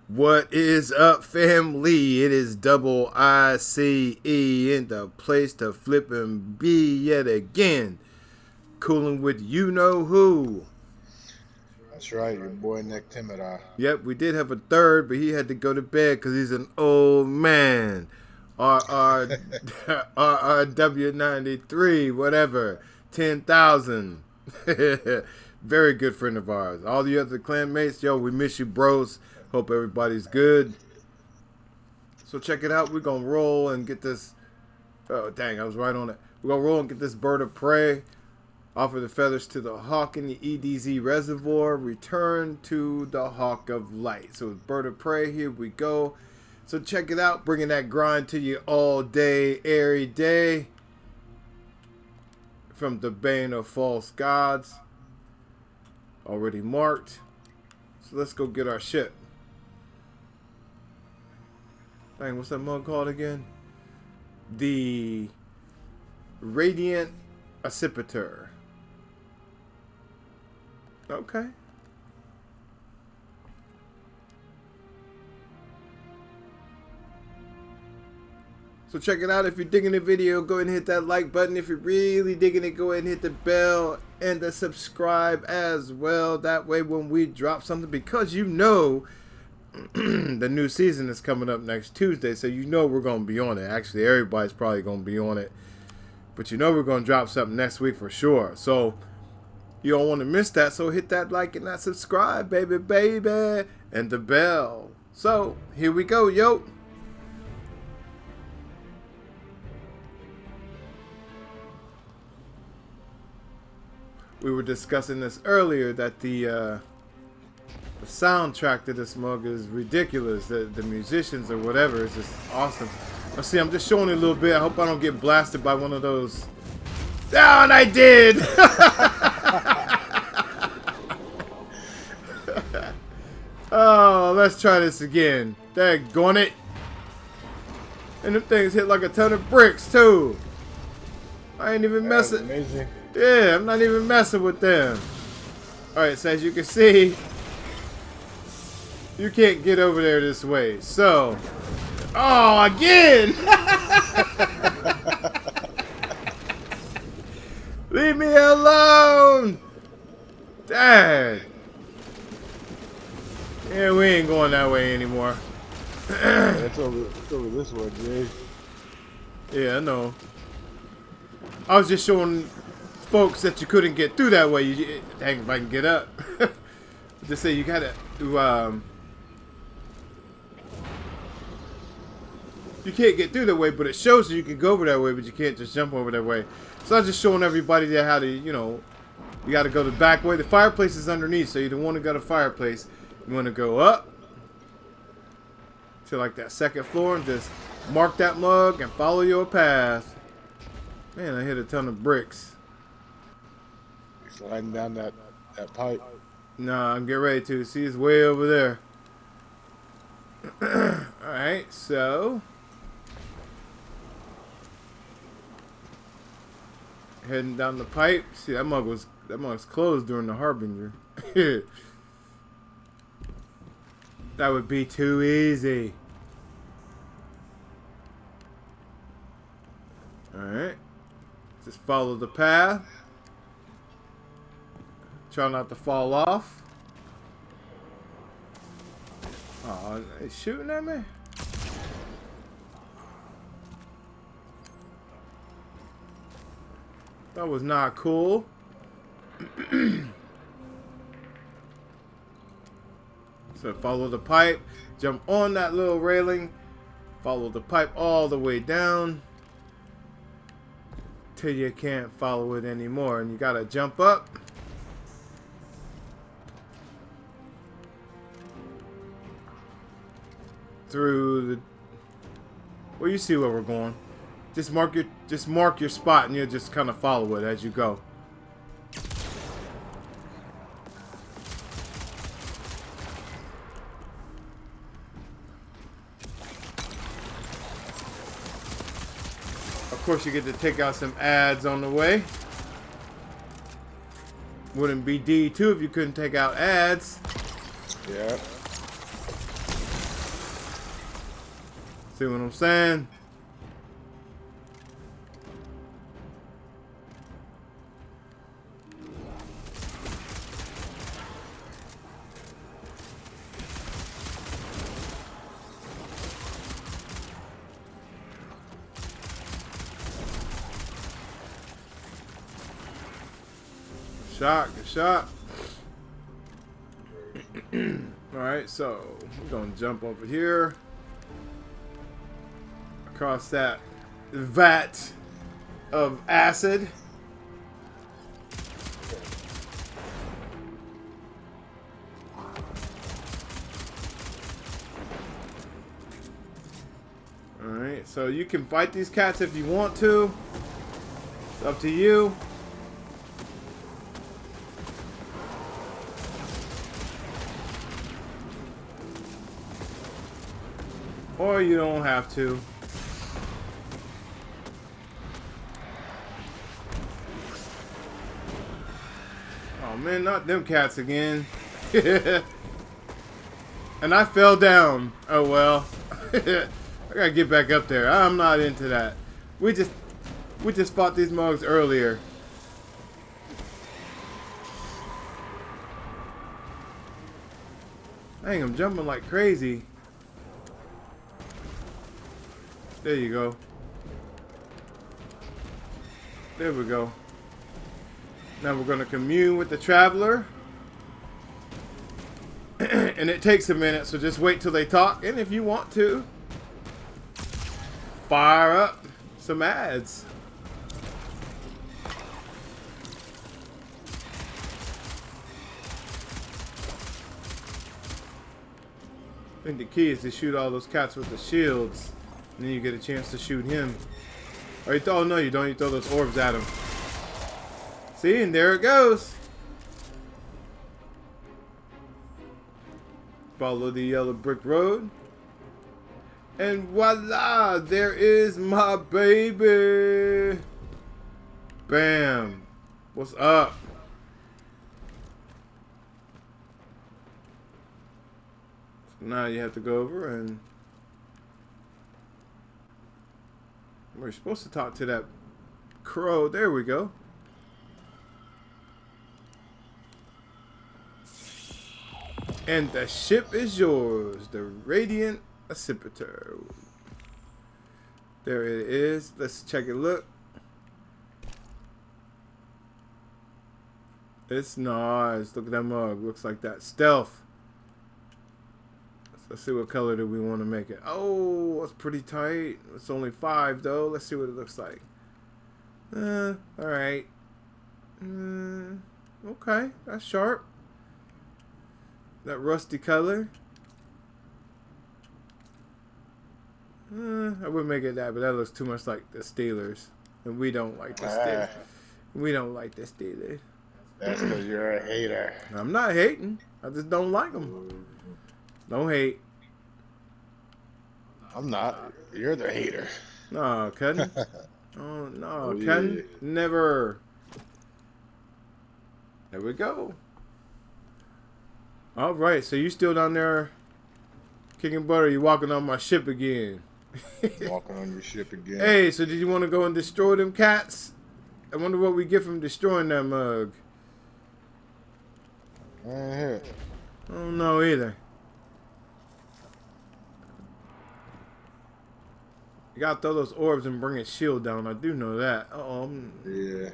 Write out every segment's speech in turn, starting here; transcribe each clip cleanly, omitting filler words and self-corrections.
What is up, family? It is double ICE in the place to flip and be yet again. Cooling with you know who. That's right, your boy Nick Timid. Yep, we did have a third, but he had to go to bed because he's an old man. RR, RRW93, whatever. 10,000. Very good friend of ours. All the other clanmates, yo, we miss you, bros. Hope everybody's good. So check it out. We're going to roll and get this. Oh, dang, I was right on it. We're going to roll and get this bird of prey. Offer the feathers to the hawk in the EDZ reservoir. Return to the hawk of light. So it's bird of prey. Here we go. So check it out. Bringing that grind to you all day, every day. From the Bane of False Gods. Already marked. So let's go get our shit. Dang, what's that mug called again? The Radiant Accipiter. Okay. So check it out. If you're digging the video, go ahead and hit that like button. If you're really digging it, go ahead and hit the bell and the subscribe as well. That way when we drop something, because you know the new season is coming up next Tuesday, so you know we're going to be on it. Actually, everybody's probably going to be on it. But you know we're going to drop something next week for sure. So you don't want to miss that. So hit that like and that subscribe, baby, baby, and the bell. So here we go, yo. We were discussing this earlier that the soundtrack to this mug is ridiculous. The musicians or whatever is just awesome. Now see, I'm just showing it a little bit. I hope I don't get blasted by one of those. Oh, and I did! Oh, let's try this again. Daggone it. And them things hit like a ton of bricks too. I ain't even messing. Amazing. Yeah, I'm not even messing with them. Alright, so as you can see, you can't get over there this way. So, oh, again! Leave me alone! Dad! Yeah, we ain't going that way anymore. It's over this way, Jay. Yeah, I know. I was just showing folks that you couldn't get through that way. Dang, if I can get up. Just say you gotta you can't get through that way, but it shows you can go over that way, but you can't just jump over that way. So I was just showing everybody there how to, you know, you gotta go the back way. The fireplace is underneath, so you don't want to go to fireplace. You want to go up to like that second floor and just mark that mug and follow your path. Man, I hit a ton of bricks. Sliding down that pipe. Nah, I'm getting ready to. See, it's way over there. Alright, so heading down the pipe. See, that mug's closed during the Harbinger. That would be too easy. Alright. Just follow the path. Try not to fall off. Oh, they shooting at me? That was not cool. So follow the pipe. Jump on that little railing. Follow the pipe all the way down. Till you can't follow it anymore. And you gotta jump up. Through the, well, you see where we're going. Just mark your spot and you'll just kind of follow it as you go. Of course, you get to take out some ads on the way. Wouldn't be D2 if you couldn't take out ads. Yeah. See what I'm saying? Shot, good shot. Alright, so we're gonna jump over here. Across that vat of acid. Alright, so you can fight these cats if you want to. It's up to you. Or you don't have to. Oh man, not them cats again. And I fell down. Oh well. I gotta get back up there. I'm not into that. We just fought these mugs earlier. Dang, I'm jumping like crazy. There you go. There we go. Now we're going to commune with the traveler. And it takes a minute, so just wait till they talk. And if you want to, fire up some ads. I think the key is to shoot all those cats with the shields. And then you get a chance to shoot him. Or you throw, no, you don't. You throw those orbs at him. See, and there it goes. Follow the yellow brick road. And voila, there is my baby. Bam. What's up? So now you have to go over and we're supposed to talk to that crow. There we go. And the ship is yours. The Radiant Accipiter. There it is. Let's check it. Look. It's nice. Look at that mug. Looks like that. Stealth. Let's see what color do we want to make it. Oh, it's pretty tight. It's only 5 though. Let's see what it looks like. Alright. Okay, that's sharp. That rusty color. I wouldn't make it that, but that looks too much like the Steelers. And we don't like the Steelers. We don't like the Steelers. That's because you're a hater. I'm not hating. I just don't like them. Don't hate. I'm not. You're the hater. No, Cutting. Oh, no, Cutting. Yeah. Never. There we go. All right, so you still down there kicking butt, or you walking on my ship again? Walking on your ship again. Hey, so did you want to go and destroy them cats? I wonder what we get from destroying that mug. I don't know either. You gotta throw those orbs and bring his shield down. I do know that. Yeah.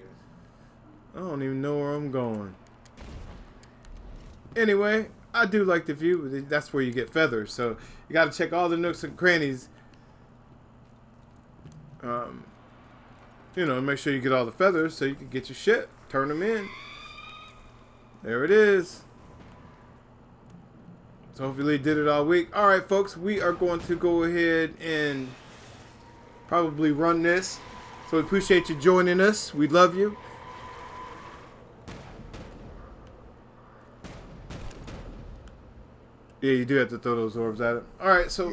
I don't even know where I'm going. Anyway, I do like the view. That's where you get feathers. So you gotta check all the nooks and crannies. You know, make sure you get all the feathers so you can get your shit. Turn them in. There it is. So hopefully did it all week. All right, folks, we are going to go ahead and probably run this. So we appreciate you joining us. We love you. Yeah, you do have to throw those orbs at it. All right, so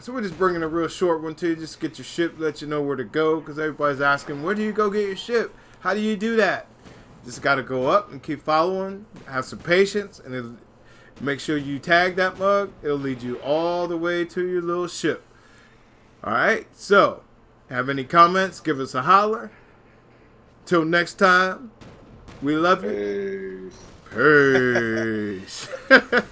so we're just bringing a real short one to you, just to get your ship, let you know where to go, because everybody's asking, where do you go get your ship? How do you do that? Just got to go up and keep following, have some patience, and it'll make sure you tag that mug. It'll lead you all the way to your little ship. All right. So, have any comments? Give us a holler. Till next time, we love you. Peace. Peace.